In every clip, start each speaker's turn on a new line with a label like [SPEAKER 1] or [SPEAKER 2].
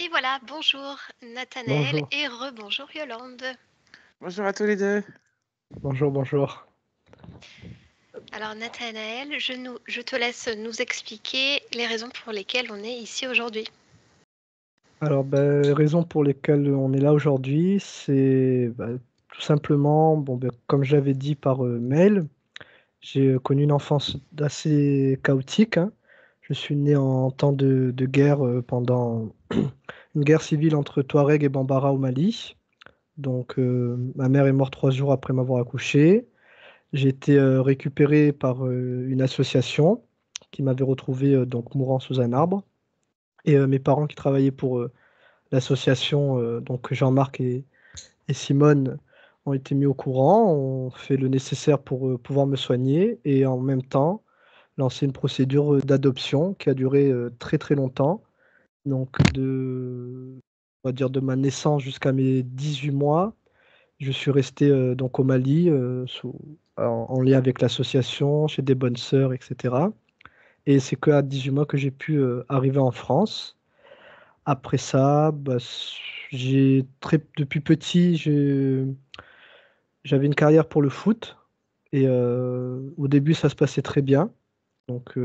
[SPEAKER 1] Et voilà, bonjour Nathanaël
[SPEAKER 2] Bonjour,
[SPEAKER 1] et rebonjour Yolande.
[SPEAKER 3] Bonjour à tous les deux.
[SPEAKER 2] bonjour, bonjour.
[SPEAKER 1] Alors Nathanaël, je te laisse nous expliquer les raisons pour lesquelles on est ici aujourd'hui.
[SPEAKER 2] Alors, les raisons pour lesquelles on est là aujourd'hui, c'est tout simplement, comme j'avais dit par mail, j'ai connu une enfance assez chaotique, hein. Je suis né en temps de guerre pendant une guerre civile entre Touareg et Bambara au Mali. Donc, ma mère est morte 3 jours après m'avoir accouché. J'ai été récupéré par une association qui m'avait retrouvé donc mourant sous un arbre. Et mes parents qui travaillaient pour l'association, donc Jean-Marc et Simone, ont été mis au courant, ont fait le nécessaire pour pouvoir me soigner et en même temps lancé une procédure d'adoption qui a duré très très longtemps. Donc on va dire de ma naissance jusqu'à mes 18 mois, je suis resté donc au Mali, en lien avec l'association, chez des bonnes sœurs, etc. Et c'est qu'à 18 mois que j'ai pu arriver en France. Après ça, depuis petit, j'avais une carrière pour le foot et au début, ça se passait très bien. Donc,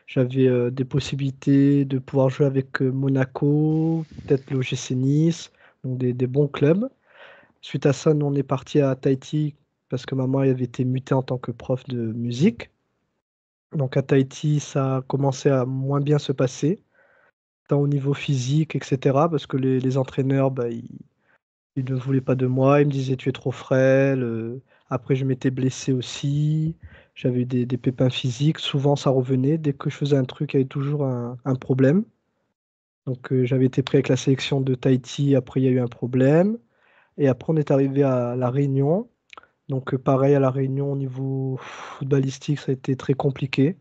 [SPEAKER 2] j'avais des possibilités de pouvoir jouer avec Monaco, peut-être l'OGC Nice, donc des bons clubs. Suite à ça, nous, on est parti à Tahiti parce que maman elle avait été mutée en tant que prof de musique. Donc, à Tahiti, ça a commencé à moins bien se passer, tant au niveau physique, etc. Parce que les entraîneurs, ils ne voulaient pas de moi, ils me disaient tu es trop frêle. Après, je m'étais blessé aussi. J'avais eu des pépins physiques. Souvent, ça revenait. Dès que je faisais un truc, il y avait toujours un problème. Donc, j'avais été pris avec la sélection de Tahiti. Après, il y a eu un problème. Et après, on est arrivé à La Réunion. Donc, pareil, à La Réunion, au niveau footballistique, ça a été très compliqué.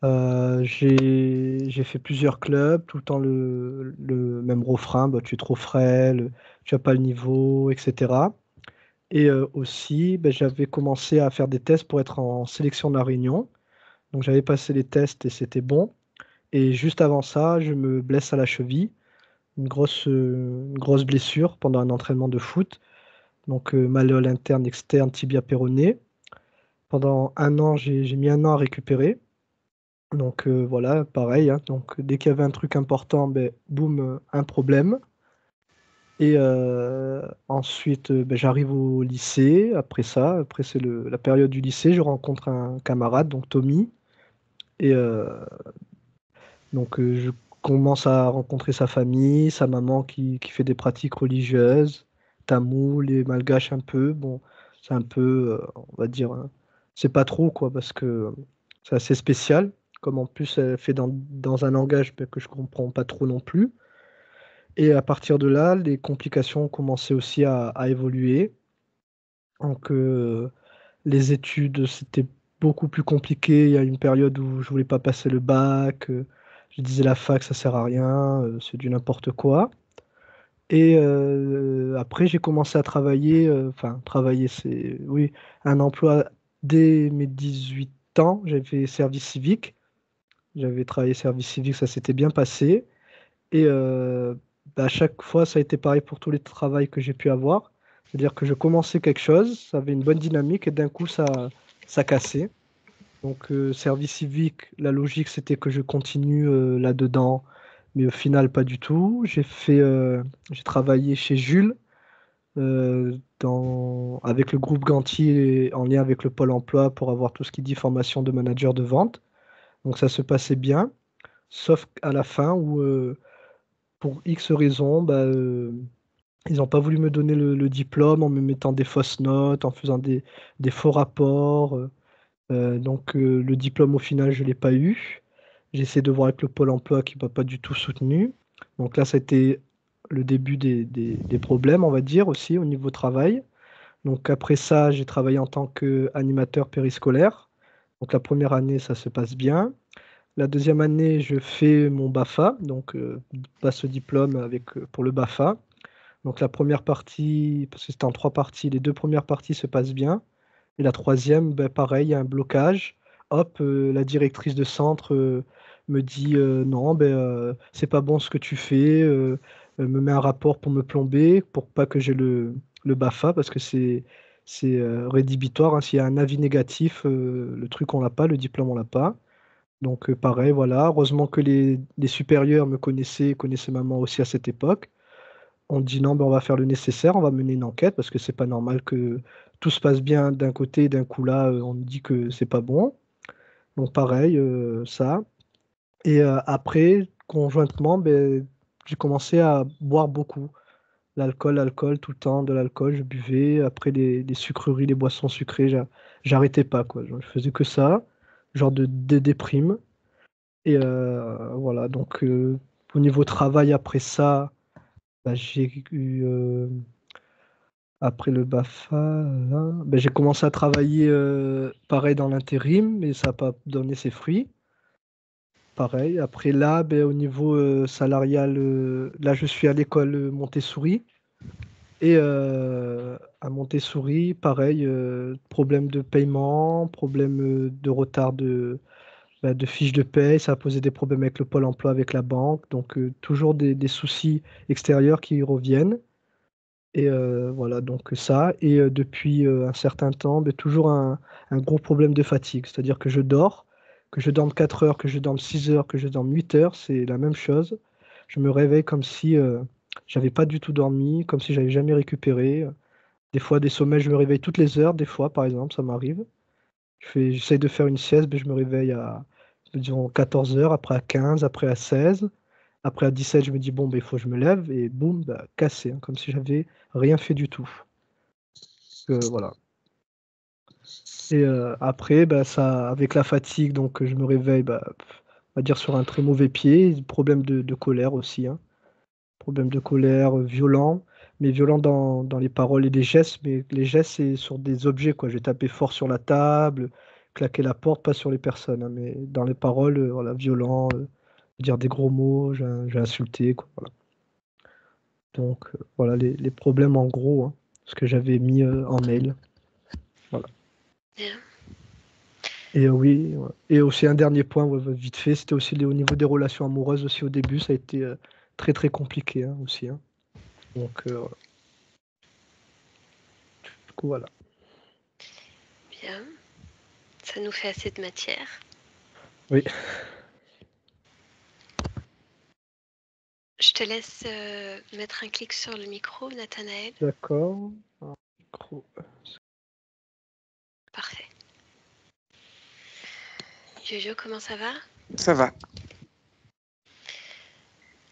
[SPEAKER 2] J'ai fait plusieurs clubs, tout le temps le même refrain, tu es trop frêle, tu n'as pas le niveau, etc. Et aussi, j'avais commencé à faire des tests pour être en sélection de la Réunion. Donc j'avais passé les tests et c'était bon. Et juste avant ça, je me blesse à la cheville, une grosse blessure pendant un entraînement de foot. Donc malléole interne, externe, tibia péroné. Pendant un an, j'ai mis un an à récupérer. Donc voilà, pareil, hein. Donc dès qu'il y avait un truc important, boum, un problème. Et ensuite, j'arrive au lycée. Après ça, après c'est la période du lycée, je rencontre un camarade, donc Tommy. Et donc je commence à rencontrer sa famille, sa maman qui fait des pratiques religieuses, tamoul et malgache un peu. Bon, c'est un peu, on va dire, hein, c'est pas trop quoi, parce que c'est assez spécial. Comme en plus elle fait dans un langage que je comprends pas trop non plus. Et à partir de là, les complications ont commencé aussi à évoluer. Donc, les études, c'était beaucoup plus compliqué. Il y a une période où je voulais pas passer le bac. Je disais la fac, ça sert à rien, c'est du n'importe quoi. Et après, j'ai commencé à travailler. Enfin, travailler, c'est, oui, un emploi dès mes 18 ans. J'avais fait service civique. J'avais travaillé service civique, ça s'était bien passé. Et à chaque fois, ça a été pareil pour tous les travails que j'ai pu avoir. C'est-à-dire que je commençais quelque chose, ça avait une bonne dynamique et d'un coup, ça cassait. Donc, service civique, la logique, c'était que je continue là-dedans, mais au final, pas du tout. J'ai travaillé chez Jules, avec le groupe Gantier en lien avec le Pôle emploi pour avoir tout ce qui dit formation de manager de vente. Donc, ça se passait bien, sauf à la fin où pour X raisons, ils n'ont pas voulu me donner le diplôme en me mettant des fausses notes, en faisant des faux rapports. Donc le diplôme au final, je ne l'ai pas eu. J'ai essayé de voir avec le Pôle emploi qui ne m'a pas du tout soutenu. Donc là, ça a été le début des problèmes, on va dire, aussi au niveau travail. Donc après ça, j'ai travaillé en tant qu'animateur périscolaire. Donc la première année, ça se passe bien. La deuxième année, je fais mon BAFA, donc passe ce diplôme pour le BAFA. Donc la première partie, parce que c'était en trois parties, les deux premières parties se passent bien. Et la troisième, pareil, il y a un blocage. Hop, la directrice de centre me dit non, ben, c'est pas bon ce que tu fais, me met un rapport pour me plomber, pour pas que j'ai le BAFA, parce que c'est rédhibitoire, hein. S'il y a un avis négatif, le truc on l'a pas, le diplôme on l'a pas. Donc pareil, voilà. Heureusement que les supérieurs me connaissaient maman aussi à cette époque. On dit non, ben, on va faire le nécessaire, on va mener une enquête, parce que c'est pas normal que tout se passe bien d'un côté, et d'un coup là, on me dit que c'est pas bon. Donc pareil, ça. Et après, conjointement, ben, j'ai commencé à boire beaucoup. L'alcool, tout le temps, de l'alcool, je buvais. Après, les sucreries, les boissons sucrées, j'arrêtais pas, quoi. Genre, je faisais que ça, genre de déprime. Et voilà, donc au niveau travail, après ça, bah, j'ai eu, après le BAFA, là, ben, j'ai commencé à travailler pareil dans l'intérim, mais ça n'a pas donné ses fruits. Pareil. Après là, ben, au niveau salarial, là je suis à l'école Montessori. Et à Montessori, pareil, problème de paiement, problème de retard de fiches de paie, ça a posé des problèmes avec le Pôle emploi, avec la banque. Donc toujours des soucis extérieurs qui reviennent. Et voilà, donc ça. Et depuis un certain temps, ben, toujours un gros problème de fatigue. C'est-à-dire que je dors, que je dorme 4 heures, que je dorme 6 heures, que je dorme 8 heures, c'est la même chose. Je me réveille comme si j'avais pas du tout dormi, comme si j'avais jamais récupéré. Des fois, des sommeils, je me réveille toutes les heures, des fois, par exemple, ça m'arrive. J'essaye de faire une sieste, mais je me réveille à, disons, 14 heures, après à 15, après à 16. Après à 17, je me dis, bon, ben, il faut que je me lève, et boum, bah, cassé, hein, comme si j'avais rien fait du tout. Voilà. Et après, bah, ça, avec la fatigue, donc je me réveille, bah, on va dire sur un très mauvais pied. Problème de colère aussi, hein. Problème de colère violent, mais violent dans les paroles et les gestes. Mais les gestes, c'est sur des objets, quoi. J'ai tapé fort sur la table, claqué la porte, pas sur les personnes, hein, mais dans les paroles, voilà, violent, dire des gros mots, j'ai insulté, quoi. Voilà. Donc, voilà les problèmes en gros, hein, ce que j'avais mis en mail. Voilà.
[SPEAKER 1] Bien.
[SPEAKER 2] Et oui, ouais. Et aussi un dernier point, ouais, vite fait, c'était aussi au niveau des relations amoureuses aussi au début, ça a été très très compliqué, hein, aussi, hein. Donc, voilà. Du coup, voilà.
[SPEAKER 1] Bien. Ça nous fait assez de matière.
[SPEAKER 2] Oui.
[SPEAKER 1] Je te laisse mettre un clic sur le micro, Nathanaël.
[SPEAKER 2] D'accord. Un micro.
[SPEAKER 1] Parfait. Jojo, comment ça va?
[SPEAKER 3] Ça va.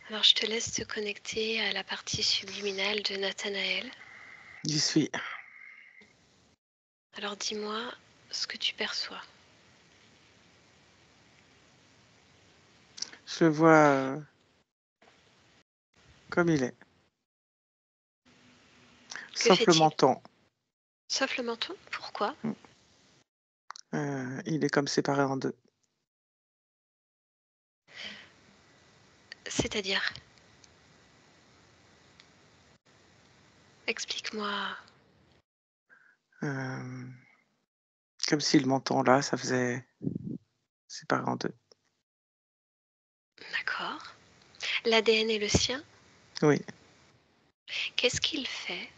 [SPEAKER 1] Alors, je te laisse te connecter à la partie subliminale de Nathanaël.
[SPEAKER 3] J'y suis.
[SPEAKER 1] Alors, dis-moi ce que tu perçois.
[SPEAKER 3] Je le vois comme il est.
[SPEAKER 1] Que
[SPEAKER 3] Sauf le
[SPEAKER 1] fait-il?
[SPEAKER 3] menton.
[SPEAKER 1] Sauf le menton? Pourquoi?
[SPEAKER 3] Il est comme séparé en deux.
[SPEAKER 1] C'est-à-dire? Explique-moi.
[SPEAKER 3] Euh, Comme si le menton là, ça faisait séparé en deux.
[SPEAKER 1] D'accord. L'ADN est le sien?
[SPEAKER 3] Oui.
[SPEAKER 1] Qu'est-ce qu'il fait?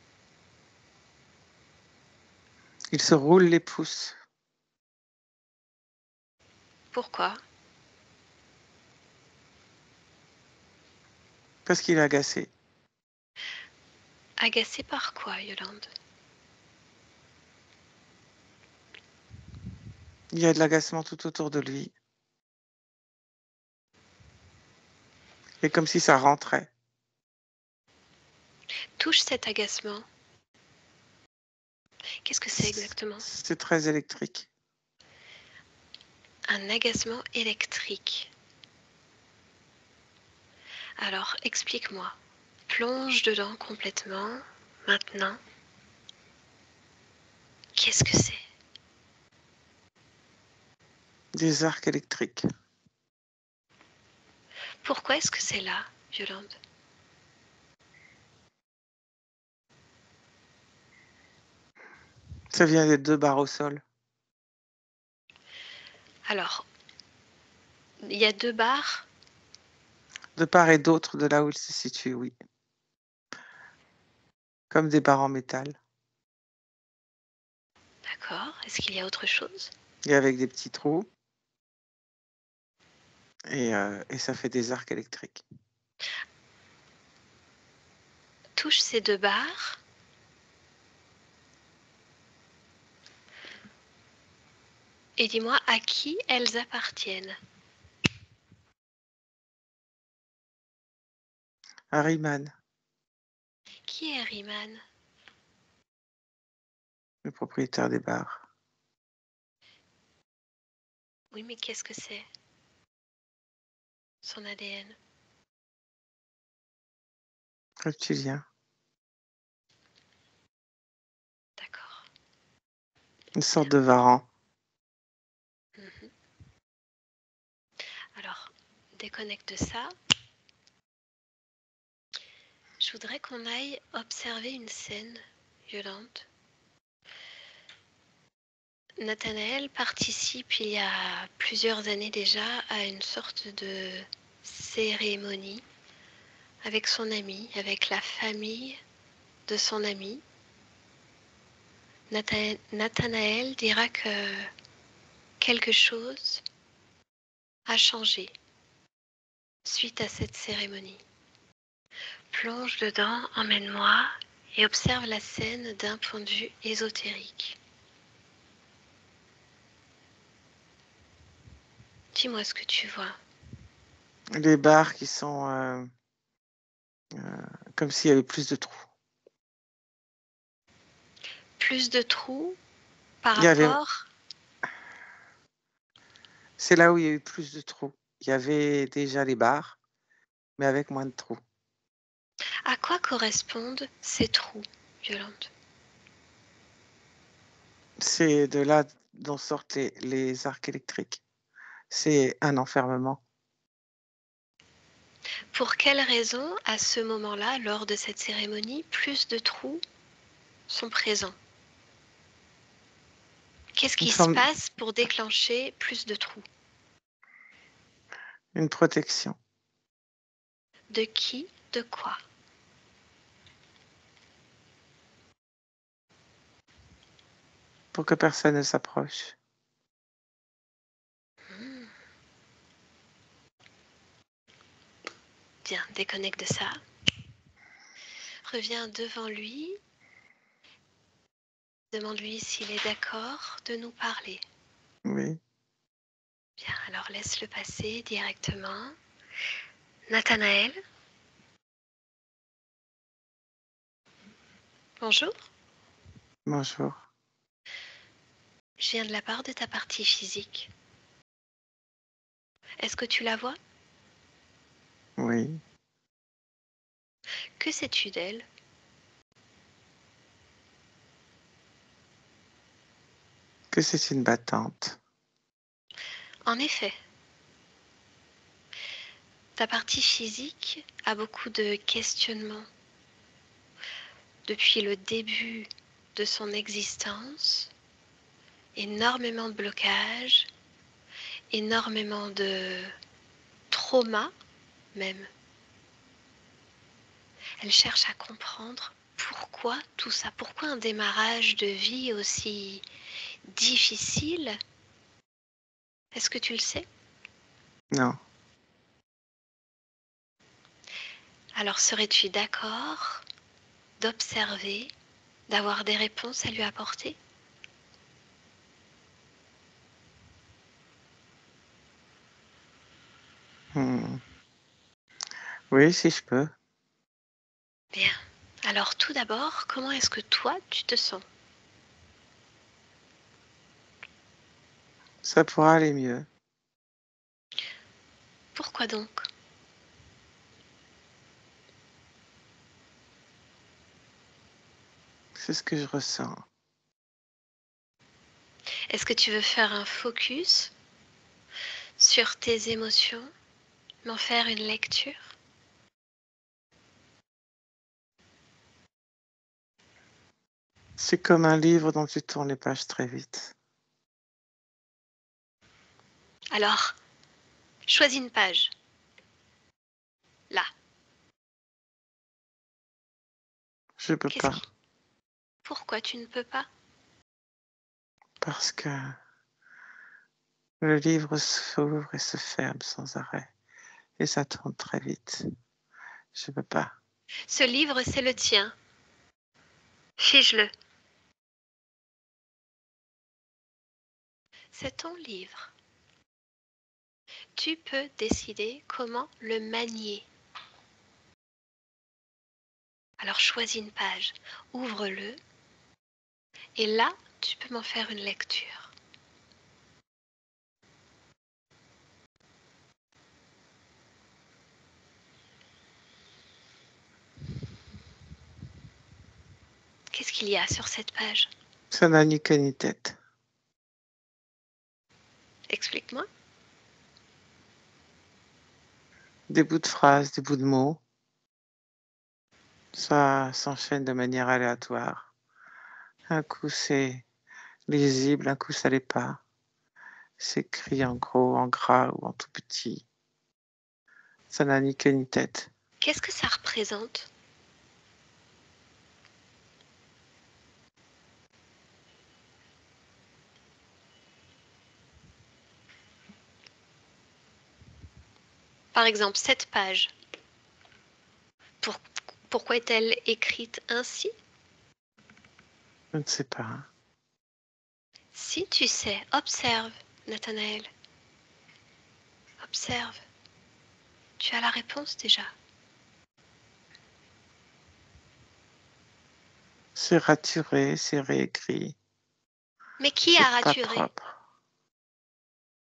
[SPEAKER 3] Il se roule les pouces.
[SPEAKER 1] Pourquoi?
[SPEAKER 3] Parce qu'il est agacé.
[SPEAKER 1] Agacé par quoi, Yolande?
[SPEAKER 3] Il y a de l'agacement tout autour de lui. Et comme si ça rentrait.
[SPEAKER 1] Touche cet agacement. Qu'est-ce que c'est exactement?
[SPEAKER 3] C'est très électrique.
[SPEAKER 1] Un agacement électrique. Alors, explique-moi. Plonge dedans complètement. Maintenant. Qu'est-ce que c'est?
[SPEAKER 3] Des arcs électriques.
[SPEAKER 1] Pourquoi est-ce que c'est là, Yolande?
[SPEAKER 3] Ça vient des deux barres au sol.
[SPEAKER 1] Alors, Il y a 2 bars?
[SPEAKER 3] De part et d'autre de là où il se situe, oui. Comme des barres en métal.
[SPEAKER 1] D'accord. Est-ce qu'il y a autre chose?
[SPEAKER 3] Et avec des petits trous. Et ça fait des arcs électriques.
[SPEAKER 1] Touche ces 2 barres. Et dis-moi à qui elles appartiennent?
[SPEAKER 3] Harriman,
[SPEAKER 1] Qui est Riemann?
[SPEAKER 3] le propriétaire des bars.
[SPEAKER 1] Oui, mais qu'est-ce que c'est? Son ADN?
[SPEAKER 3] Reptilien.
[SPEAKER 1] D'accord.
[SPEAKER 3] Une sorte de varan.
[SPEAKER 1] Mmh. Alors, déconnecte ça. Je voudrais qu'on aille observer une scène violente. Nathanaël participe il y a plusieurs années déjà à une sorte de cérémonie avec son ami, avec la famille de son ami. Nathanaël dira que quelque chose a changé suite à cette cérémonie. Plonge dedans, emmène-moi et observe la scène d'un point de vue ésotérique. Dis-moi ce que tu vois.
[SPEAKER 3] Les bars qui sont comme s'il y avait plus de trous.
[SPEAKER 1] Plus de trous par
[SPEAKER 3] Il y avait...
[SPEAKER 1] rapport
[SPEAKER 3] C'est là où il y a eu plus de trous. Il y avait déjà les bars, mais avec moins de trous.
[SPEAKER 1] à quoi correspondent ces trous violentes?
[SPEAKER 3] C'est de là dont sortent les arcs électriques. C'est un enfermement.
[SPEAKER 1] Pour quelle raison, à ce moment-là, lors de cette cérémonie, plus de trous sont présents? Qu'est-ce
[SPEAKER 3] Une
[SPEAKER 1] qui se
[SPEAKER 3] forme,
[SPEAKER 1] passe pour déclencher plus de trous?
[SPEAKER 3] une protection.
[SPEAKER 1] De qui? De quoi?
[SPEAKER 3] Pour que personne ne s'approche.
[SPEAKER 1] Hmm. Bien, déconnecte de ça. Reviens devant lui. Demande-lui s'il est d'accord de nous parler.
[SPEAKER 3] Oui.
[SPEAKER 1] Bien, alors laisse-le passer directement. Nathanaël, bonjour.
[SPEAKER 3] Bonjour.
[SPEAKER 1] Je viens de la part de ta partie physique. Est-ce que tu la vois?
[SPEAKER 3] Oui.
[SPEAKER 1] Que sais-tu d'elle?
[SPEAKER 3] Que c'est une battante.
[SPEAKER 1] En effet, ta partie physique a beaucoup de questionnements. Depuis le début de son existence, énormément de blocages, énormément de traumas même. Elle cherche à comprendre pourquoi tout ça, pourquoi un démarrage de vie aussi difficile. Est-ce que tu le sais?
[SPEAKER 3] Non.
[SPEAKER 1] Alors serais-tu d'accord d'observer, d'avoir des réponses à lui apporter?
[SPEAKER 3] Hmm. Oui, si je peux.
[SPEAKER 1] Bien. Alors tout d'abord, comment est-ce que toi tu te sens?
[SPEAKER 3] Ça pourra aller mieux.
[SPEAKER 1] Pourquoi donc?
[SPEAKER 3] C'est ce que je ressens.
[SPEAKER 1] Est-ce que tu veux faire un focus sur tes émotions, m'en faire une lecture?
[SPEAKER 3] C'est comme un livre dont tu tournes les pages très vite.
[SPEAKER 1] Alors, Choisis une page. Là.
[SPEAKER 3] Je peux
[SPEAKER 1] Qu'est-ce
[SPEAKER 3] pas,
[SPEAKER 1] qui... Pourquoi tu ne peux pas?
[SPEAKER 3] parce que le livre s'ouvre et se ferme sans arrêt. Et ça tourne très vite. Je peux pas.
[SPEAKER 1] Ce livre, c'est le tien. Fige-le. C'est ton livre. Tu peux décider comment le manier. Alors choisis une page, ouvre-le, et là, tu peux m'en faire une lecture. Qu'est-ce qu'il y a sur cette page?
[SPEAKER 3] Ça n'a ni queue ni tête.
[SPEAKER 1] Explique-moi.
[SPEAKER 3] Des bouts de phrases, des bouts de mots. Ça s'enchaîne de manière aléatoire. Un coup c'est lisible, un coup ça l'est pas. C'est écrit en gros, en gras ou en tout petit. Ça n'a ni queue ni tête.
[SPEAKER 1] Qu'est-ce que ça représente? Par exemple, cette page. Pourquoi est-elle écrite ainsi?
[SPEAKER 3] Je ne sais pas.
[SPEAKER 1] Si tu sais, observe, Nathanaël. Observe. Tu as la réponse déjà.
[SPEAKER 3] C'est raturé, c'est réécrit.
[SPEAKER 1] Mais qui
[SPEAKER 3] C'est
[SPEAKER 1] a
[SPEAKER 3] pas
[SPEAKER 1] raturé?
[SPEAKER 3] propre.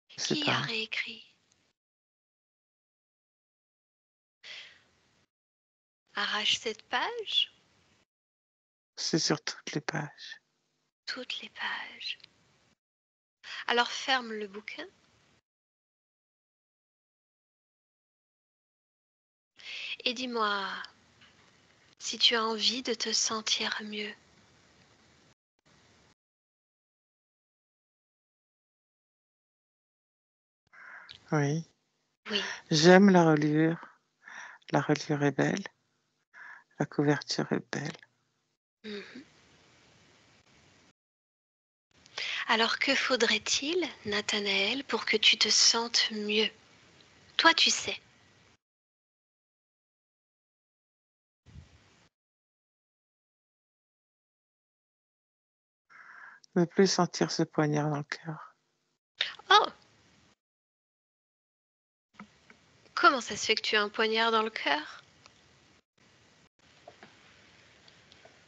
[SPEAKER 3] Je sais
[SPEAKER 1] Qui a
[SPEAKER 3] pas.
[SPEAKER 1] réécrit? Arrache cette page,
[SPEAKER 3] C'est sur toutes les pages.
[SPEAKER 1] toutes les pages. Alors ferme le bouquin et dis-moi si tu as envie de te sentir mieux.
[SPEAKER 3] Oui.
[SPEAKER 1] Oui.
[SPEAKER 3] J'aime la reliure. La reliure est belle. La couverture est belle.
[SPEAKER 1] Mhm. Alors que faudrait-il, Nathanaël, pour que tu te sentes mieux? Toi, tu sais.
[SPEAKER 3] Ne plus sentir ce poignard dans le cœur.
[SPEAKER 1] Oh, comment ça se fait que tu as un poignard dans le cœur?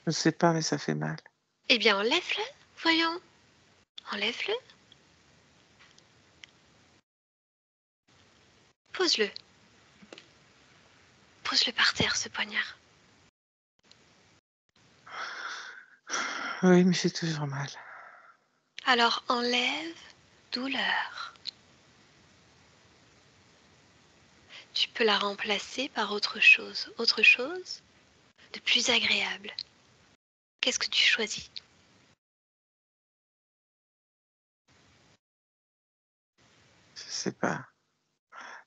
[SPEAKER 3] Je ne sais pas, mais ça fait mal.
[SPEAKER 1] Eh bien, enlève-le, voyons. Enlève-le. Pose-le. Pose-le par terre, ce poignard.
[SPEAKER 3] Oui, mais j'ai toujours mal.
[SPEAKER 1] Alors enlève douleur. Tu peux la remplacer par autre chose de plus agréable. Qu'est-ce que tu choisis?
[SPEAKER 3] Je sais pas.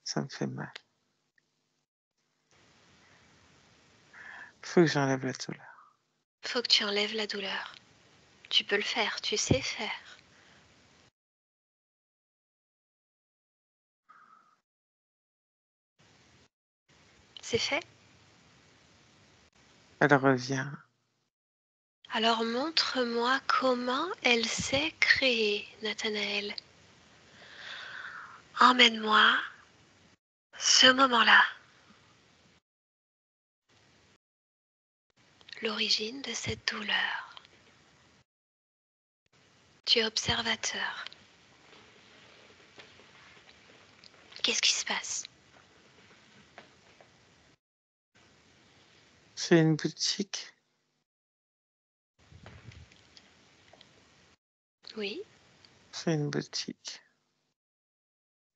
[SPEAKER 3] Ça me fait mal. Il faut que j'enlève la douleur.
[SPEAKER 1] Faut que tu enlèves la douleur. Tu peux le faire, tu sais faire. C'est fait?
[SPEAKER 3] Elle revient.
[SPEAKER 1] Alors montre-moi comment elle s'est créée, Nathanaël. Emmène-moi ce moment-là. L'origine de cette douleur. Tu es observateur. Qu'est-ce qui se passe?
[SPEAKER 3] C'est une boutique.
[SPEAKER 1] Oui,
[SPEAKER 3] C'est une boutique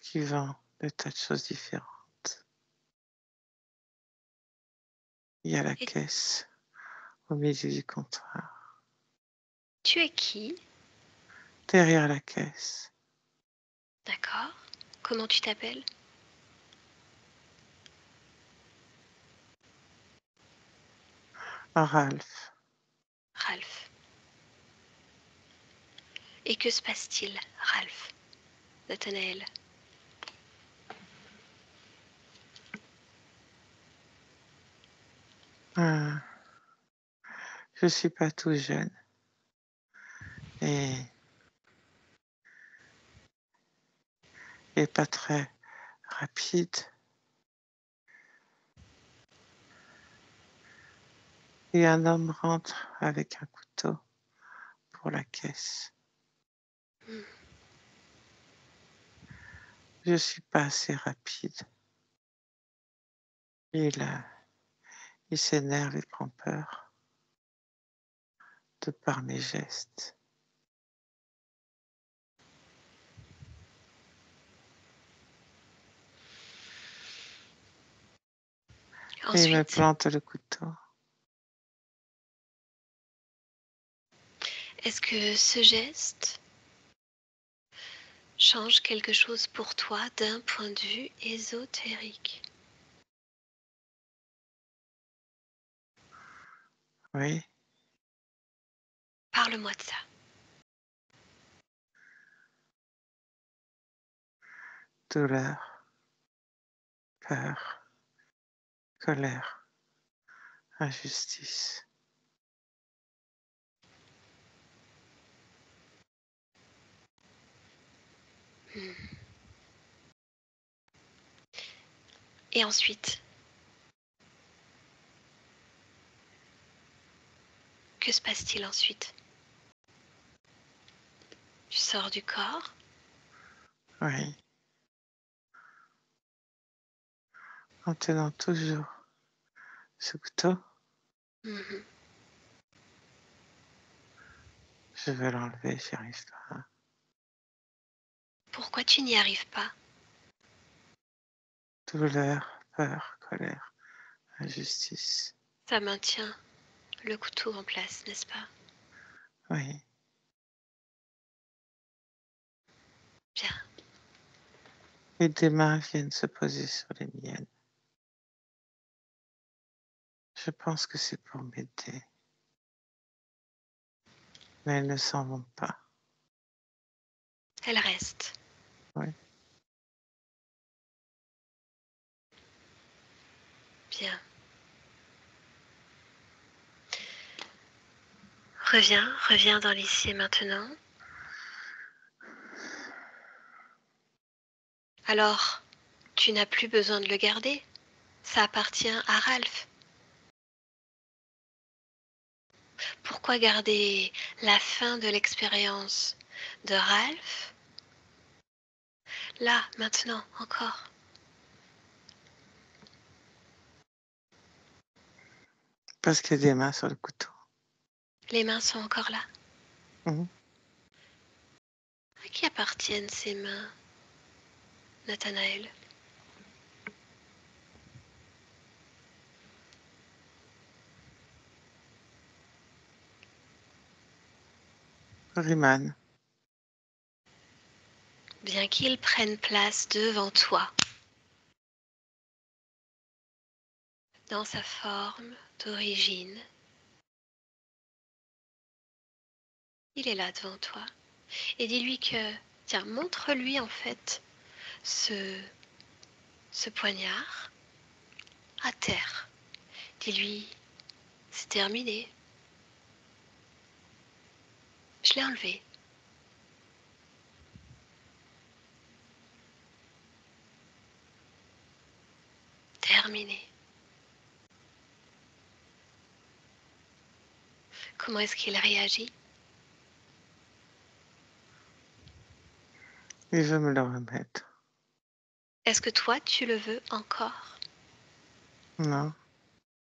[SPEAKER 3] qui vend des tas de choses différentes. Il y a la
[SPEAKER 1] et
[SPEAKER 3] caisse au milieu du comptoir.
[SPEAKER 1] tu es qui?
[SPEAKER 3] Derrière la caisse,
[SPEAKER 1] D'accord. Comment tu t'appelles?
[SPEAKER 3] Ralph.
[SPEAKER 1] Ralph. Et que se passe-t-il, Ralph? Nathanaël.
[SPEAKER 3] Je suis pas tout jeune et pas très rapide. Et un homme rentre avec un couteau pour la caisse. Je suis pas assez rapide. Il s'énerve et prend peur de par mes gestes. Et il me
[SPEAKER 1] Ensuite,
[SPEAKER 3] plante le couteau.
[SPEAKER 1] est-ce que ce geste change quelque chose pour toi d'un point de vue ésotérique?
[SPEAKER 3] Oui,
[SPEAKER 1] Parle-moi de ça.
[SPEAKER 3] douleur, peur, colère, injustice.
[SPEAKER 1] Et ensuite, que se passe-t-il ensuite? Tu sors du corps,
[SPEAKER 3] Oui, en tenant toujours ce couteau, je veux l'enlever, j'y arrive pas.
[SPEAKER 1] pourquoi tu n'y arrives pas?
[SPEAKER 3] Douleur, peur, colère, injustice.
[SPEAKER 1] Ça maintient le couteau en place, n'est-ce pas?
[SPEAKER 3] Oui,
[SPEAKER 1] Bien.
[SPEAKER 3] et des mains viennent se poser sur les miennes. Je pense que c'est pour m'aider. Mais elles ne s'en vont pas.
[SPEAKER 1] Elle reste.
[SPEAKER 3] Oui.
[SPEAKER 1] Bien. Reviens dans l'ici et maintenant. Alors, tu n'as plus besoin de le garder. Ça appartient à Ralph. Pourquoi garder la fin de l'expérience de Ralph là, maintenant, encore?
[SPEAKER 3] Parce qu'il y a des mains sur le couteau.
[SPEAKER 1] Les mains sont encore là.
[SPEAKER 3] Mhm.
[SPEAKER 1] À qui appartiennent ces mains, Nathanaël?
[SPEAKER 3] Riemann,
[SPEAKER 1] Bien qu'ils prennent place devant toi, dans sa forme d'origine, il est là devant toi. Et dis-lui que, tiens, montre-lui en fait ce poignard à terre. Dis-lui, c'est terminé. Je l'ai enlevé. Terminé. Comment est-ce qu'il réagit?
[SPEAKER 3] il veut me le remettre.
[SPEAKER 1] Est-ce que toi, tu le veux encore?
[SPEAKER 3] Non,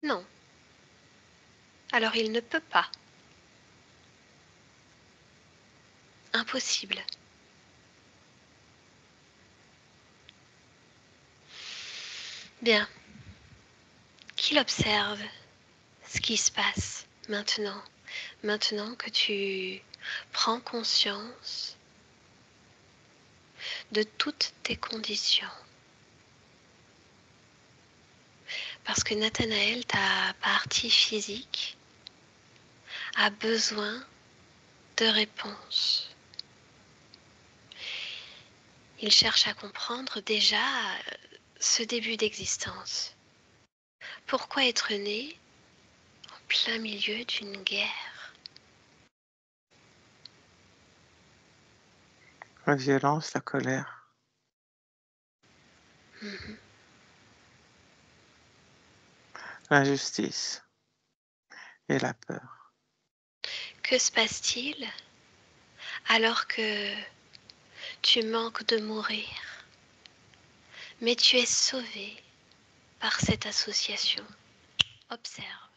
[SPEAKER 1] Non. Alors il ne peut pas. Impossible. Bien. Qu'il observe ce qui se passe maintenant. Maintenant que tu prends conscience de toutes tes conditions. Parce que Nathanaël, ta partie physique, a besoin de réponses. Il cherche à comprendre déjà ce début d'existence. Pourquoi être né en plein milieu d'une guerre?
[SPEAKER 3] La violence, la colère,
[SPEAKER 1] Mhm.
[SPEAKER 3] l'injustice et la peur.
[SPEAKER 1] Que se passe-t-il alors que tu manques de mourir, mais tu es sauvé par cette association? Observe.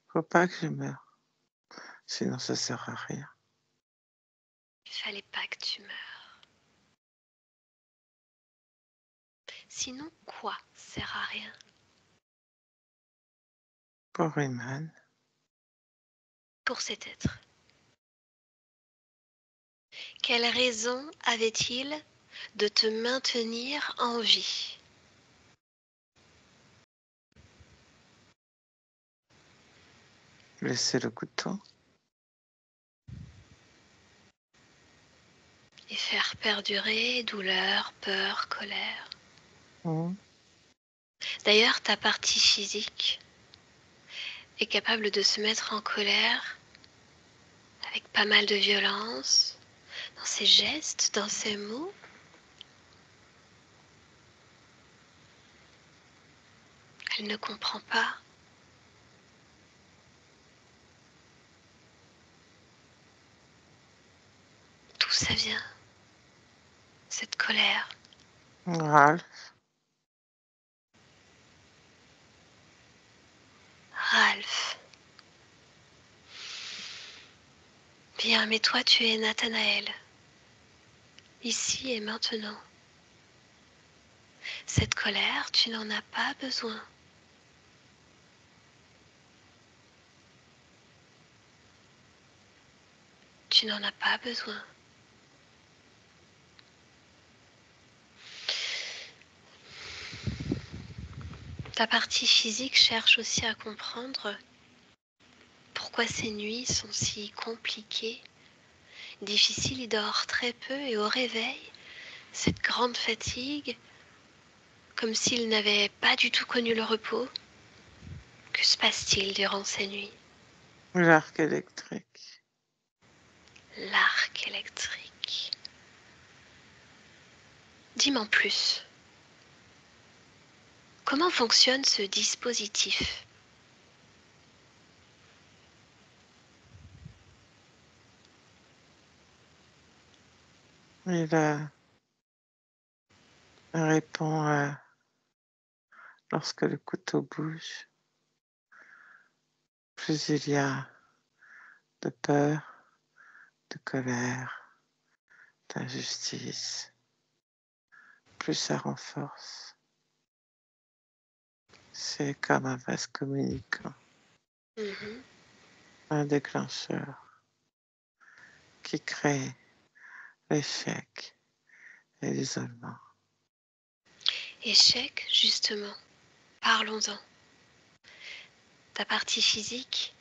[SPEAKER 3] Faut pas que je meure, sinon ça sert à rien.
[SPEAKER 1] Il fallait pas que tu meurs. Sinon, quoi sert à rien?
[SPEAKER 3] Pour Iman,
[SPEAKER 1] Pour cet être. Quelle raison avait-il de te maintenir en vie?
[SPEAKER 3] laisser le couteau,
[SPEAKER 1] Et faire perdurer douleur, peur, colère.
[SPEAKER 3] mmh,
[SPEAKER 1] D'ailleurs, ta partie physique est capable de se mettre en colère avec pas mal de violence dans ses gestes, dans ses mots. Elle ne comprend pas. D'où ça vient, cette colère?
[SPEAKER 3] Ralph,
[SPEAKER 1] Ralph. Bien, mais toi, tu es Nathanaël, ici et maintenant. Cette colère, tu n'en as pas besoin. Tu n'en as pas besoin. Ta partie physique cherche aussi à comprendre pourquoi ces nuits sont si compliquées, difficiles. Il dort très peu et au réveil, cette grande fatigue, comme s'il n'avait pas du tout connu le repos. Que se passe-t-il durant ces nuits?
[SPEAKER 3] l'arc électrique.
[SPEAKER 1] L'arc électrique. Dis-moi en plus. Comment fonctionne ce dispositif?
[SPEAKER 3] Il répond lorsque le couteau bouge, plus il y a de peur, de colère, d'injustice, plus ça renforce. C'est comme un vase communicant,
[SPEAKER 1] Mhm.
[SPEAKER 3] un déclencheur qui crée l'échec et l'isolement.
[SPEAKER 1] Échec, justement. Parlons-en. Ta partie physique,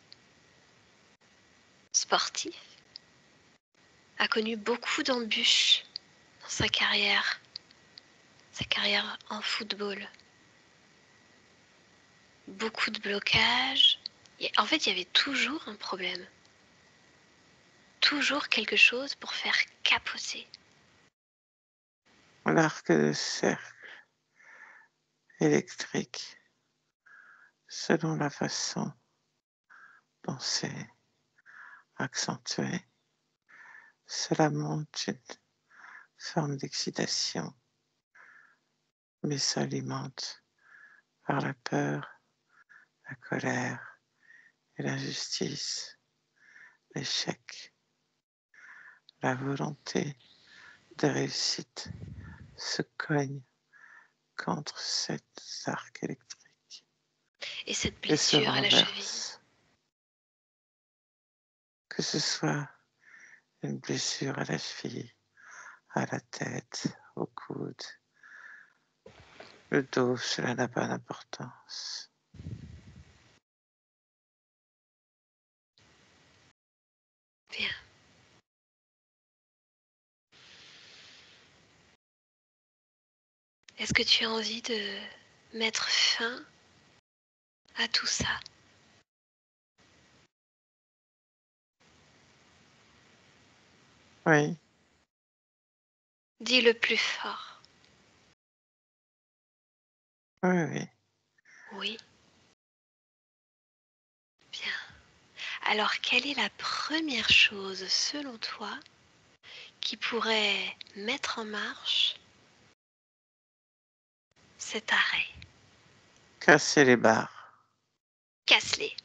[SPEAKER 1] sportive, a connu beaucoup d'embûches dans sa carrière en football. Beaucoup de blocages. En fait, il y avait toujours un problème. Toujours quelque chose pour faire capoter.
[SPEAKER 3] L'arc de cercle électrique, selon la façon dont c'est accentué, cela montre une forme d'excitation, mais s'alimente par la peur, la colère et l'injustice, l'échec, la volonté de réussite se cogne contre cet arc électrique
[SPEAKER 1] Et cette
[SPEAKER 3] et se
[SPEAKER 1] blessure à la cheville.
[SPEAKER 3] renverse. Que ce soit une blessure à la cheville, à la tête, au coude, Le dos, cela n'a pas d'importance.
[SPEAKER 1] Bien. Est-ce que tu as envie de mettre fin à tout ça?
[SPEAKER 3] Oui,
[SPEAKER 1] Dis le plus fort.
[SPEAKER 3] oui.
[SPEAKER 1] Oui. Bien. Alors, quelle est la première chose, selon toi, qui pourrait mettre en marche cet arrêt?
[SPEAKER 3] Casser les barres.
[SPEAKER 1] Casse-les.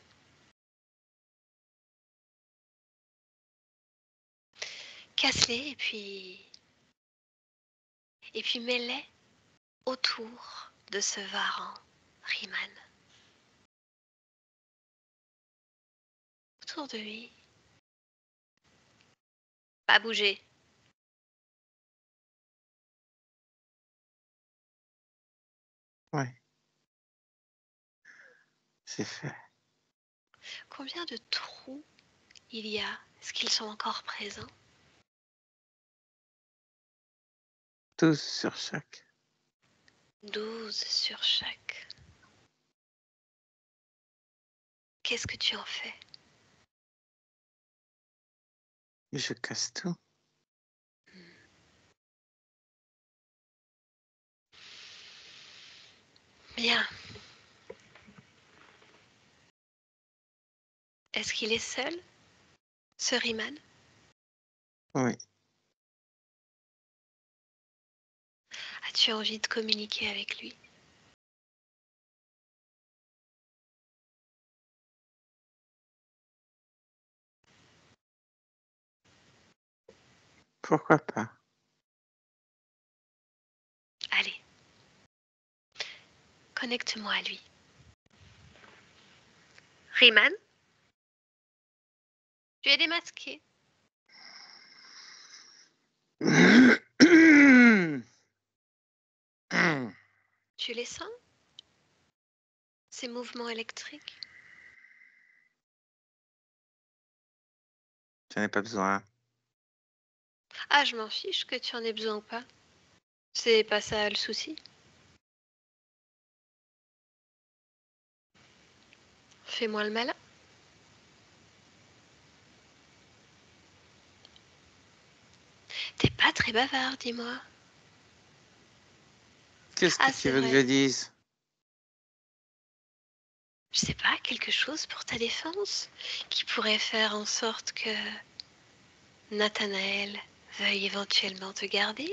[SPEAKER 1] Casse-les et puis mets-les autour de ce Varan, Riemann. Autour de lui. Pas bouger.
[SPEAKER 3] Oui, c'est fait.
[SPEAKER 1] Combien de trous il y a? Est-ce qu'ils sont encore présents?
[SPEAKER 3] 12 sur chaque.
[SPEAKER 1] 12 sur chaque. Qu'est-ce que tu en fais?
[SPEAKER 3] Je casse tout.
[SPEAKER 1] Bien. Est-ce qu'il est seul, ce Riemann?
[SPEAKER 3] Oui.
[SPEAKER 1] As-tu envie de communiquer avec lui?
[SPEAKER 3] Pourquoi pas?
[SPEAKER 1] Allez, connecte-moi à lui. Riemann, tu es démasqué. Tu les sens, ces mouvements électriques?
[SPEAKER 3] J'en ai pas besoin.
[SPEAKER 1] Ah, je m'en fiche que tu en aies besoin ou pas. C'est pas ça le souci. Fais-moi le malin. T'es pas très bavard, dis-moi.
[SPEAKER 3] Qu'est-ce que
[SPEAKER 1] Ah,
[SPEAKER 3] tu
[SPEAKER 1] c'est
[SPEAKER 3] veux que
[SPEAKER 1] vrai.
[SPEAKER 3] je dise?
[SPEAKER 1] Je sais pas, quelque chose pour ta défense qui pourrait faire en sorte que Nathanaël veuille éventuellement te garder?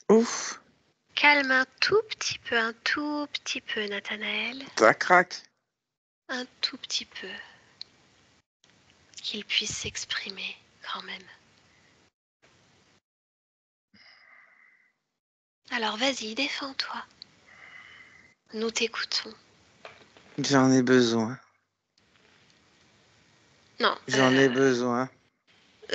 [SPEAKER 3] Ouf,
[SPEAKER 1] Calme un tout petit peu, Nathanaël.
[SPEAKER 3] ça craque.
[SPEAKER 1] Un tout petit peu. Qu'il puisse s'exprimer quand même. Alors vas-y, défends-toi. Nous t'écoutons.
[SPEAKER 3] J'en ai besoin.
[SPEAKER 1] Non,
[SPEAKER 3] J'en ai besoin.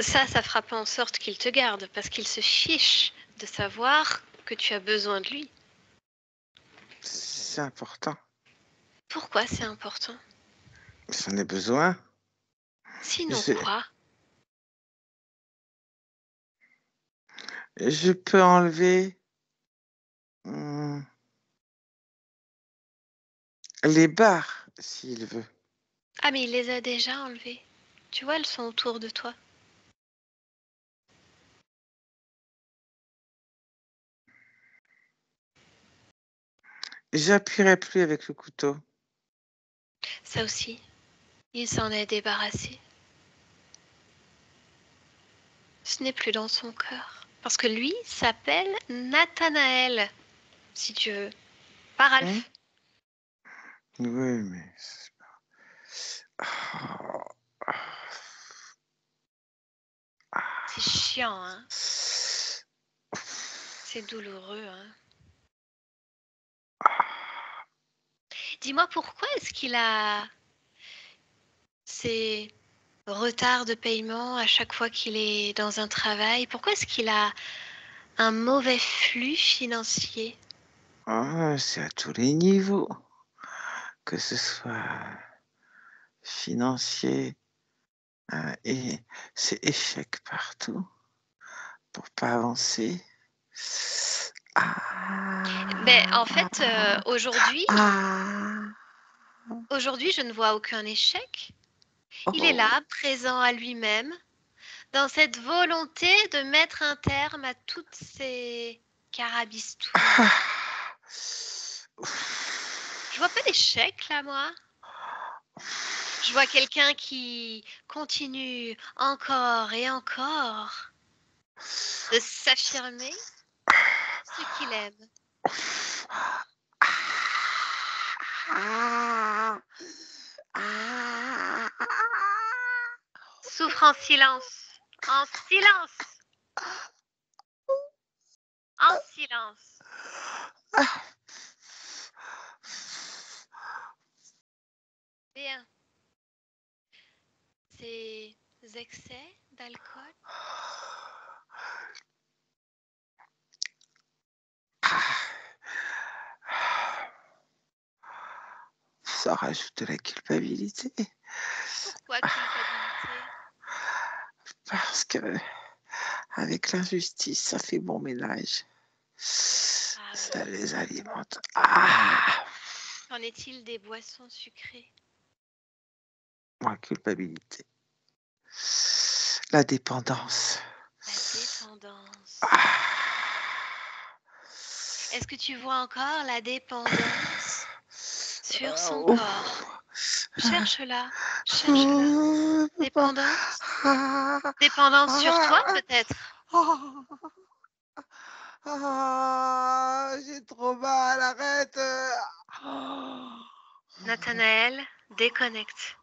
[SPEAKER 1] ça fera pas en sorte qu'il te garde, parce qu'il se fiche de savoir que tu as besoin de lui.
[SPEAKER 3] C'est important.
[SPEAKER 1] Pourquoi c'est important?
[SPEAKER 3] J'en ai besoin.
[SPEAKER 1] Sinon
[SPEAKER 3] Je,
[SPEAKER 1] quoi?
[SPEAKER 3] je peux enlever hum, les barres s'il veut.
[SPEAKER 1] Ah mais il les a déjà enlevées. Tu vois, elles sont autour de toi.
[SPEAKER 3] J'appuierai plus avec le couteau.
[SPEAKER 1] Ça aussi, il s'en est débarrassé. Ce n'est plus dans son cœur. Parce que lui s'appelle Nathanaël, si tu veux. Pas
[SPEAKER 3] Hein?
[SPEAKER 1] Ralph.
[SPEAKER 3] Oui, mais c'est pas... Ah, ah,
[SPEAKER 1] C'est chiant, hein?
[SPEAKER 3] ah.
[SPEAKER 1] C'est douloureux, hein?
[SPEAKER 3] Ah.
[SPEAKER 1] Dis-moi pourquoi est-ce qu'il a ces retard de paiement à chaque fois qu'il est dans un travail? Pourquoi est-ce qu'il a un mauvais flux financier?
[SPEAKER 3] C'est à tous les niveaux, que ce soit financier et c'est échec partout pour pas avancer.
[SPEAKER 1] En fait, aujourd'hui,
[SPEAKER 3] Ah,
[SPEAKER 1] je ne vois aucun échec. Il est
[SPEAKER 3] oh,
[SPEAKER 1] là, présent à lui-même, dans cette volonté de mettre un terme à toutes ces carabistouilles.
[SPEAKER 3] ah.
[SPEAKER 1] Je vois pas d'échec là, moi. Je vois quelqu'un qui continue encore et encore de s'affirmer ce qu'il aime. Souffre en silence, en silence, en silence. Bien. Ces excès d'alcool,
[SPEAKER 3] Ça rajoute de la culpabilité
[SPEAKER 1] pourquoi culpabilité?
[SPEAKER 3] parce que avec l'injustice, ça fait bon ménage.
[SPEAKER 1] Ah
[SPEAKER 3] Ça
[SPEAKER 1] oui.
[SPEAKER 3] les alimente.
[SPEAKER 1] Qu'en est-il des boissons sucrées?
[SPEAKER 3] La culpabilité. La dépendance.
[SPEAKER 1] La dépendance.
[SPEAKER 3] Ah.
[SPEAKER 1] Est-ce que tu vois encore la dépendance sur son
[SPEAKER 3] Ouf.
[SPEAKER 1] corps? Cherche-la, cherche-la. Dépendance? Dépendance sur toi, peut-être?
[SPEAKER 3] J'ai trop mal, arrête.
[SPEAKER 1] Nathanaël, déconnecte.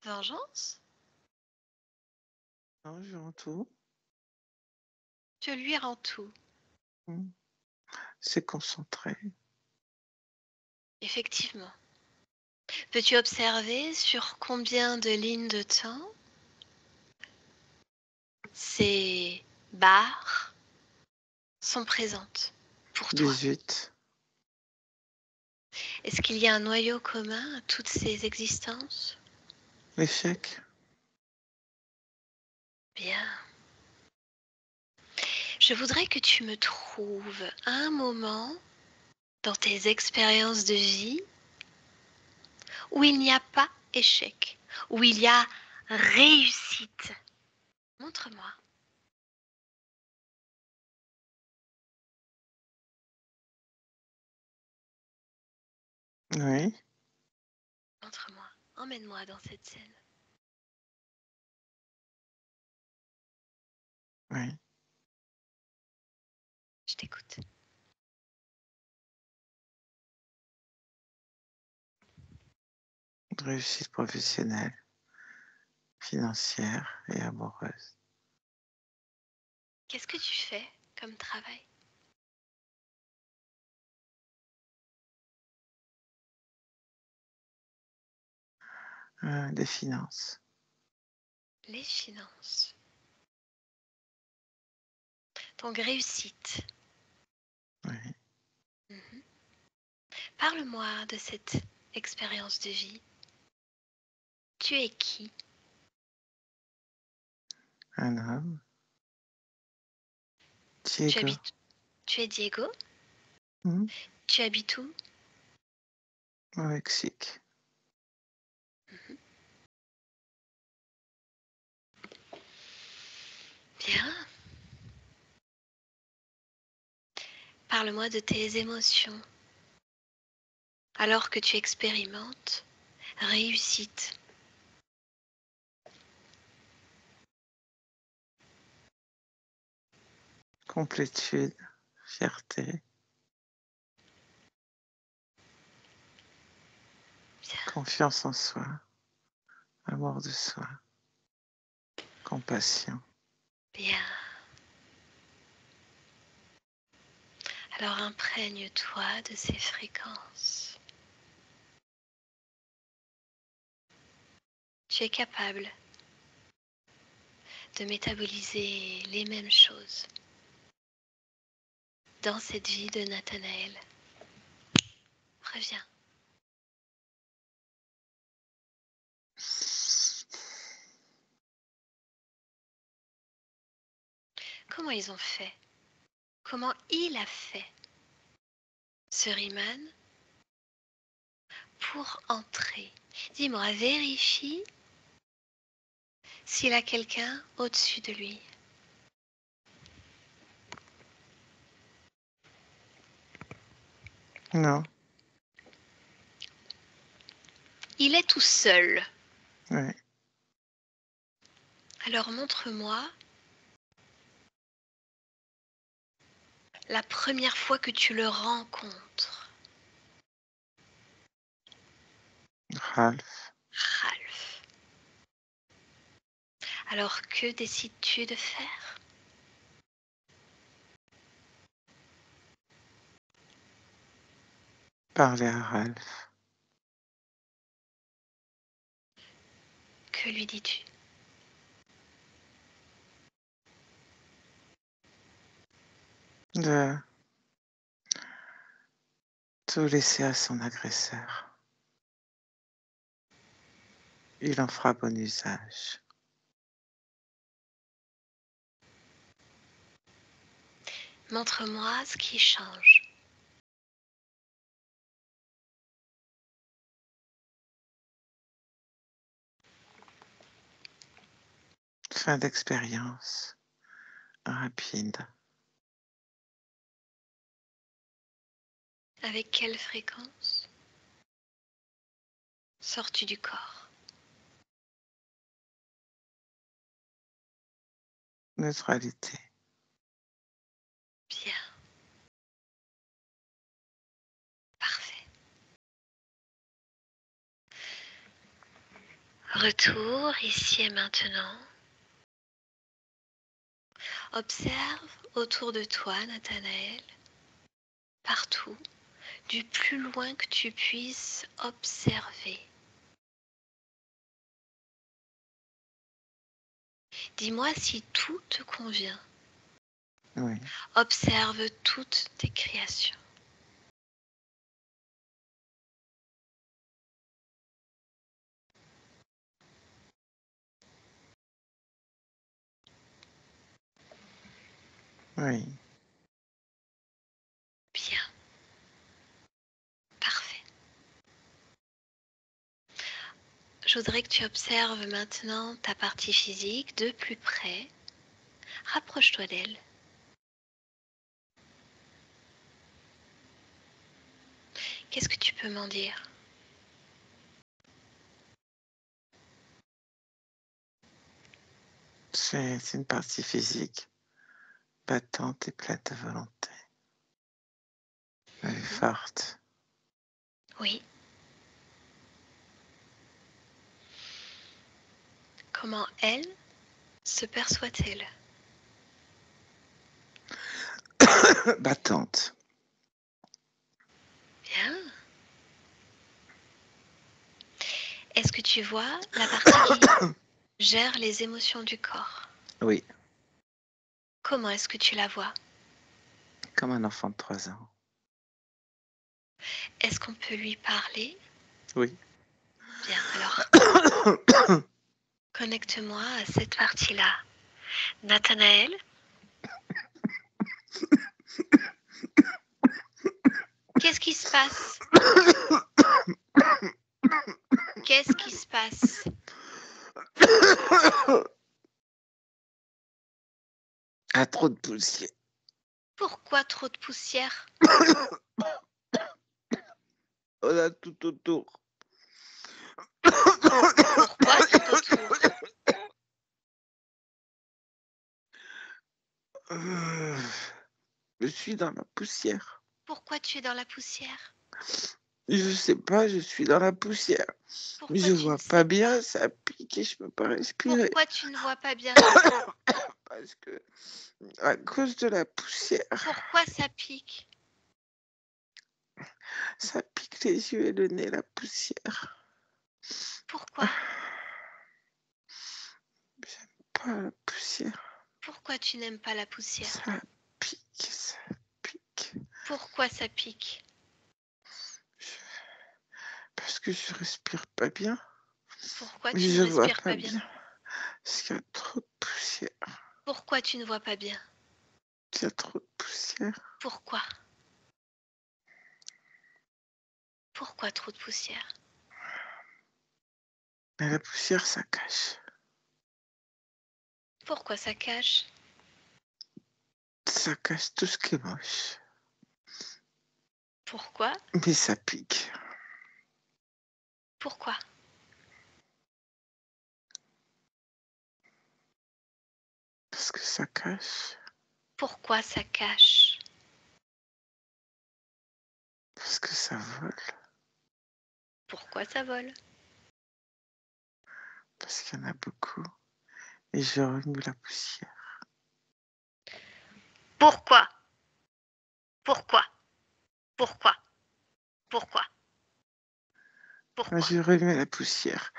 [SPEAKER 1] Vengeance?
[SPEAKER 3] Non, je rends tout.
[SPEAKER 1] Je lui rends tout.
[SPEAKER 3] C'est concentré.
[SPEAKER 1] Effectivement. Peux-tu observer sur combien de lignes de temps ces barres sont présentes pour toi?
[SPEAKER 3] 18.
[SPEAKER 1] Est-ce qu'il y a un noyau commun à toutes ces existences?
[SPEAKER 3] L'échec.
[SPEAKER 1] Bien. Je voudrais que tu me trouves un moment dans tes expériences de vie où il n'y a pas échec, où il y a réussite. Montre-moi.
[SPEAKER 3] Oui.
[SPEAKER 1] Montre-moi. Emmène-moi dans cette scène.
[SPEAKER 3] Oui.
[SPEAKER 1] Je t'écoute.
[SPEAKER 3] Réussite professionnelle, financière et amoureuse.
[SPEAKER 1] Qu'est-ce que tu fais comme travail?
[SPEAKER 3] Des finances.
[SPEAKER 1] Les finances. Donc réussite.
[SPEAKER 3] Oui.
[SPEAKER 1] Mhm. Parle-moi de cette expérience de vie. Tu es qui?
[SPEAKER 3] Un homme.
[SPEAKER 1] Tu
[SPEAKER 3] Diego.
[SPEAKER 1] habites. Tu es Diego?
[SPEAKER 3] Hmm,
[SPEAKER 1] Tu habites où?
[SPEAKER 3] Au Mexique.
[SPEAKER 1] Bien. Parle-moi de tes émotions. Alors que tu expérimentes réussite.
[SPEAKER 3] Complétude. Fierté.
[SPEAKER 1] Bien.
[SPEAKER 3] Confiance en soi. Amour de soi. Compassion.
[SPEAKER 1] Bien. Alors imprègne-toi de ces fréquences. tu es capable de métaboliser les mêmes choses dans cette vie de Nathanaël. Reviens. Comment ils ont fait? Comment il a fait, ce Riemann, pour entrer? Dis-moi, vérifie s'il a quelqu'un au-dessus de lui.
[SPEAKER 3] Non.
[SPEAKER 1] Il est tout seul.
[SPEAKER 3] Oui.
[SPEAKER 1] Alors montre-moi la première fois que tu le rencontres.
[SPEAKER 3] Ralph.
[SPEAKER 1] Ralph. Alors que décides-tu de faire?
[SPEAKER 3] Parler à Ralph.
[SPEAKER 1] Que lui dis-tu?
[SPEAKER 3] De tout laisser à son agresseur. Il en fera bon usage.
[SPEAKER 1] Montre-moi ce qui change.
[SPEAKER 3] Fin d'expérience rapide.
[SPEAKER 1] Avec quelle fréquence sors-tu du corps?
[SPEAKER 3] Neutralité.
[SPEAKER 1] Bien. Parfait. Retour ici et maintenant. Observe autour de toi, Nathanaël, partout, du plus loin que tu puisses observer. Dis-moi si tout te convient.
[SPEAKER 3] Oui.
[SPEAKER 1] Observe toutes tes créations.
[SPEAKER 3] Oui.
[SPEAKER 1] Bien. Parfait. Je voudrais que tu observes maintenant ta partie physique de plus près. Rapproche-toi d'elle. Qu'est-ce que tu peux m'en dire?
[SPEAKER 3] C'est une partie physique, battante et pleine de volonté. Elle est forte.
[SPEAKER 1] Oui. Comment elle se perçoit-elle?
[SPEAKER 3] Battante.
[SPEAKER 1] Bien. Est-ce que tu vois la partie qui gère les émotions du corps?
[SPEAKER 3] Oui.
[SPEAKER 1] Comment est-ce que tu la vois?
[SPEAKER 3] Comme un enfant de 3 ans.
[SPEAKER 1] Est-ce qu'on peut lui parler?
[SPEAKER 3] Oui.
[SPEAKER 1] Bien, alors connecte-moi à cette partie-là. Nathanaël, qu'est-ce qui se passe? Qu'est-ce qui se passe?
[SPEAKER 3] Ah, trop de poussière.
[SPEAKER 1] Pourquoi trop de poussière?
[SPEAKER 3] On a tout autour.
[SPEAKER 1] Pourquoi tout autour?
[SPEAKER 3] Je suis dans la poussière.
[SPEAKER 1] Pourquoi tu es dans la poussière?
[SPEAKER 3] Je sais pas, je suis dans la poussière. Mais
[SPEAKER 1] Pourquoi
[SPEAKER 3] je
[SPEAKER 1] tu ne
[SPEAKER 3] vois
[SPEAKER 1] sais
[SPEAKER 3] pas bien, ça pique et je peux pas respirer.
[SPEAKER 1] Pourquoi tu ne vois pas bien?
[SPEAKER 3] Parce que, à cause de la poussière,
[SPEAKER 1] Pourquoi ça pique?
[SPEAKER 3] ça pique les yeux et le nez, la poussière.
[SPEAKER 1] Pourquoi?
[SPEAKER 3] pas la poussière.
[SPEAKER 1] Pourquoi tu n'aimes pas la poussière?
[SPEAKER 3] Ça pique, ça pique.
[SPEAKER 1] Pourquoi ça pique?
[SPEAKER 3] Parce que je respire pas bien.
[SPEAKER 1] Pourquoi
[SPEAKER 3] Mais
[SPEAKER 1] tu
[SPEAKER 3] je
[SPEAKER 1] ne
[SPEAKER 3] vois
[SPEAKER 1] respires
[SPEAKER 3] pas
[SPEAKER 1] pas bien?
[SPEAKER 3] bien. Parce qu'il y a trop de poussière.
[SPEAKER 1] Pourquoi tu ne vois pas bien?
[SPEAKER 3] Il y a trop de poussière.
[SPEAKER 1] Pourquoi? Pourquoi trop de poussière?
[SPEAKER 3] Mais la poussière, ça cache.
[SPEAKER 1] Pourquoi ça cache?
[SPEAKER 3] Ça cache tout ce qui est moche.
[SPEAKER 1] Pourquoi?
[SPEAKER 3] Mais ça pique.
[SPEAKER 1] Pourquoi?
[SPEAKER 3] Parce que ça cache.
[SPEAKER 1] Pourquoi ça cache?
[SPEAKER 3] Parce que ça vole.
[SPEAKER 1] Pourquoi ça vole?
[SPEAKER 3] Parce qu'il y en a beaucoup. Et je remue la poussière.
[SPEAKER 1] Pourquoi? Pourquoi? Pourquoi? Pourquoi? Pourquoi?
[SPEAKER 3] Je remue la poussière.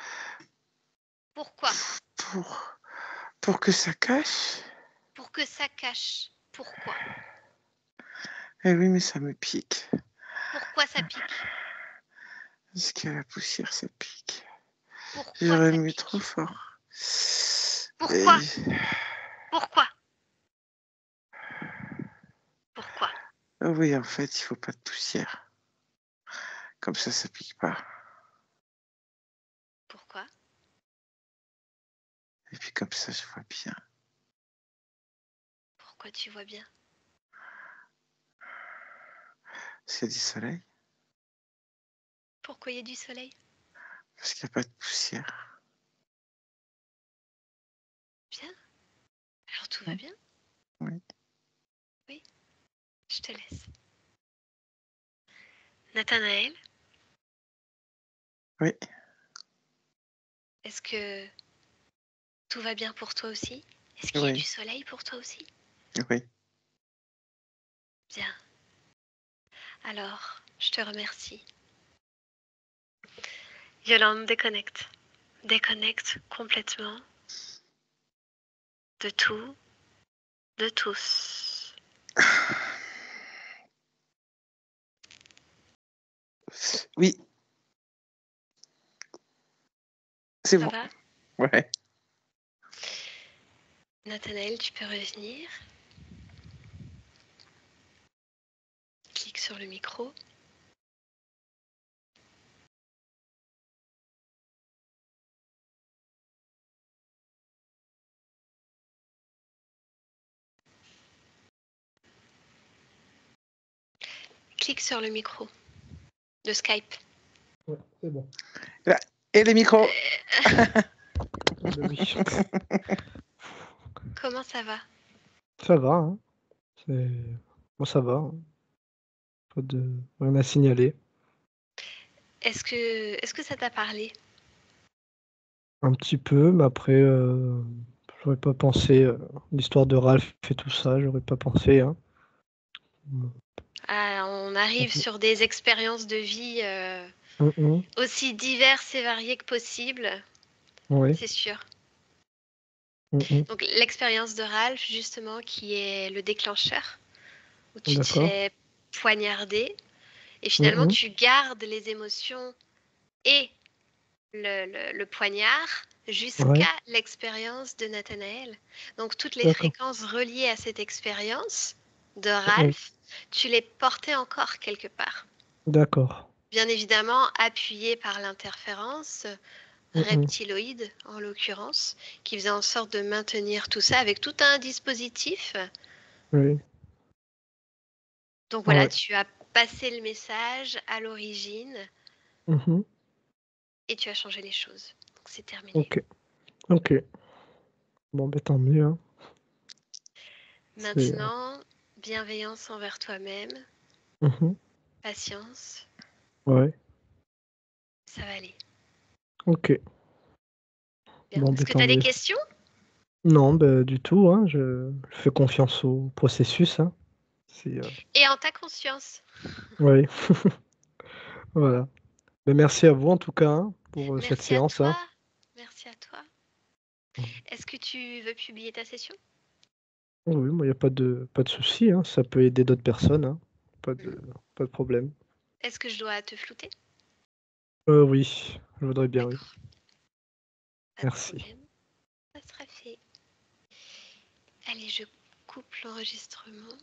[SPEAKER 1] Pourquoi?
[SPEAKER 3] Pour que ça cache.
[SPEAKER 1] Pour que ça cache. Pourquoi?
[SPEAKER 3] Eh oui, mais ça me pique.
[SPEAKER 1] Pourquoi ça pique?
[SPEAKER 3] Parce qu'il y a la poussière, ça pique. Je
[SPEAKER 1] Pourquoi ça
[SPEAKER 3] remue
[SPEAKER 1] pique?
[SPEAKER 3] trop fort.
[SPEAKER 1] Pourquoi?
[SPEAKER 3] Et-
[SPEAKER 1] Pourquoi? Pourquoi?
[SPEAKER 3] Ah oui, en fait, il faut pas de poussière. Comme ça pique pas.
[SPEAKER 1] Pourquoi?
[SPEAKER 3] Et puis comme ça, je vois bien.
[SPEAKER 1] Pourquoi tu vois bien?
[SPEAKER 3] Parce qu'il y a du soleil.
[SPEAKER 1] Pourquoi il y a du soleil?
[SPEAKER 3] Parce qu'il n'y a pas de poussière.
[SPEAKER 1] Bien. Alors tout va bien?
[SPEAKER 3] Oui.
[SPEAKER 1] Oui. Je te laisse. Nathanaël,
[SPEAKER 3] Oui.
[SPEAKER 1] est-ce que tout va bien pour toi aussi? Est-ce qu'il y a du soleil pour toi aussi?
[SPEAKER 3] Oui.
[SPEAKER 1] Bien. Alors, je te remercie. Yolande, déconnecte. Déconnecte complètement de tout, de tous.
[SPEAKER 3] Oui. C'est
[SPEAKER 1] Ça
[SPEAKER 3] bon.
[SPEAKER 1] va?
[SPEAKER 3] Ouais.
[SPEAKER 1] Nathanaël, tu peux revenir. Clique sur le micro. Clique sur le micro de Skype.
[SPEAKER 2] Ouais, c'est bon.
[SPEAKER 3] Et les micros.
[SPEAKER 2] Oui.
[SPEAKER 1] Comment ça va?
[SPEAKER 2] Ça va, hein. Moi, ça va, hein. Pas de rien à signaler.
[SPEAKER 1] Est-ce que ça t'a parlé?
[SPEAKER 2] Un petit peu, mais après, j'aurais pas pensé, l'histoire de Ralph et tout ça, j'aurais pas pensé, hein.
[SPEAKER 1] Ah, on arrive sur des expériences de vie
[SPEAKER 2] Mhm.
[SPEAKER 1] aussi diverses et variées que possible,
[SPEAKER 2] Oui.
[SPEAKER 1] c'est sûr.
[SPEAKER 2] Mhm.
[SPEAKER 1] Donc l'expérience de Ralph, justement, qui est le déclencheur, où tu te
[SPEAKER 2] D'accord.
[SPEAKER 1] fais poignarder, et finalement
[SPEAKER 2] Mhm.
[SPEAKER 1] tu gardes les émotions et le poignard jusqu'à
[SPEAKER 2] Ouais,
[SPEAKER 1] l'expérience de Nathanaël. Donc toutes les
[SPEAKER 2] d'accord.
[SPEAKER 1] fréquences reliées à cette expérience de
[SPEAKER 2] Mhm.
[SPEAKER 1] Ralph, tu les portais encore quelque part.
[SPEAKER 2] D'accord.
[SPEAKER 1] Bien évidemment appuyé par l'interférence
[SPEAKER 2] Mhm.
[SPEAKER 1] reptiloïde en l'occurrence, qui faisait en sorte de maintenir tout ça avec tout un dispositif.
[SPEAKER 2] Oui.
[SPEAKER 1] Donc voilà,
[SPEAKER 2] Ouais.
[SPEAKER 1] tu as passé le message à l'origine
[SPEAKER 2] Mhm.
[SPEAKER 1] et tu as changé les choses. Donc c'est terminé.
[SPEAKER 2] Ok. Ok. Bon, ben tant mieux, hein.
[SPEAKER 1] Maintenant, bienveillance envers toi-même,
[SPEAKER 2] Mhm.
[SPEAKER 1] patience,
[SPEAKER 2] Ouais.
[SPEAKER 1] ça va aller.
[SPEAKER 2] Ok.
[SPEAKER 1] Bien.
[SPEAKER 2] Bon,
[SPEAKER 1] Est-ce
[SPEAKER 2] ben
[SPEAKER 1] que tu
[SPEAKER 2] tant
[SPEAKER 1] as des
[SPEAKER 2] mieux.
[SPEAKER 1] questions?
[SPEAKER 2] Non, ben du tout, hein. Je fais confiance au processus, hein. C'est,
[SPEAKER 1] Et en ta conscience.
[SPEAKER 2] ouais. Voilà. Ben merci à vous en tout cas, hein, pour cette
[SPEAKER 1] Merci à
[SPEAKER 2] séance,
[SPEAKER 1] toi.
[SPEAKER 2] hein.
[SPEAKER 1] Merci à toi. Est-ce que tu veux publier ta session?
[SPEAKER 2] Oui, moi, il n'y a pas de souci, hein. Ça peut aider d'autres personnes, hein. Pas de, pas de problème.
[SPEAKER 1] Est-ce que je dois te flouter?
[SPEAKER 2] Oui, je voudrais bien, oui.
[SPEAKER 1] D'accord, pas de
[SPEAKER 2] Merci.
[SPEAKER 1] problème. Ça sera fait. Allez, je coupe l'enregistrement.